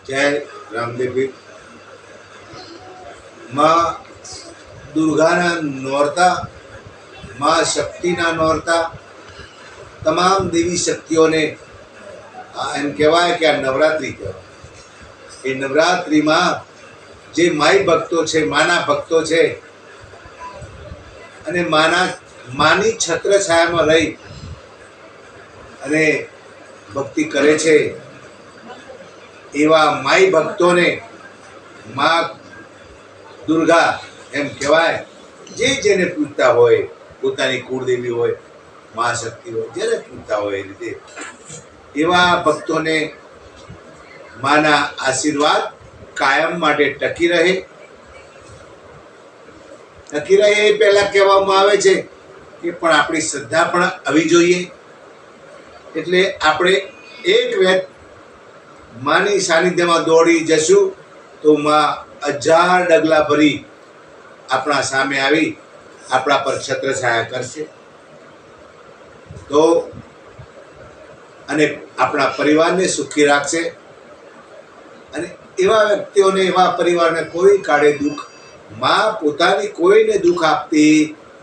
જય રામદેવી માં દુર્ગાના નોરતા, માં શક્તિના નોરતા, તમામ દેવી શક્તિઓને એમ કહેવાય કે આ નવરાત્રિ કહેવાય. એ નવરાત્રિમાં જે માઈ ભક્તો છે, માના ભક્તો છે અને માની છત્રછાયામાં રહી અને ભક્તિ કરે છે, એવા માઈ ભક્તોને માં દુર્ગા એમ કહેવાય. જેને પૂજતા હોય, પોતાની કુળદેવી હોય, મા શક્તિ હોય, જેને પૂજતા હોય એ રીતે એવા ભક્તોને માના આશીર્વાદ કાયમ માટે ટકી રહે એ પહેલા કહેવામાં આવે છે કે પણ આપણી શ્રદ્ધા પણ આવી જોઈએ. એટલે આપણે એક વેત માની સાનિધ્યમાં દોડી જશું તો માં 1000 ડગલા ભરી આપણા સામે આવી આપણા પર છત્રછાયા કરશે. તો અને આપણા પરિવારને સુખી રાખશે. અને એવા વ્યક્તિઓને, એવા પરિવારને કોઈ કાળે દુઃખ, માં પોતાની કોઈને દુઃખ આપતી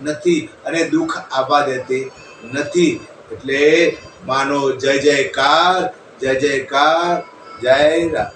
નથી અને દુઃખ આવવા દેતી નથી. એટલે માનો જય જયકાર, જય જયકાર, જય રામ.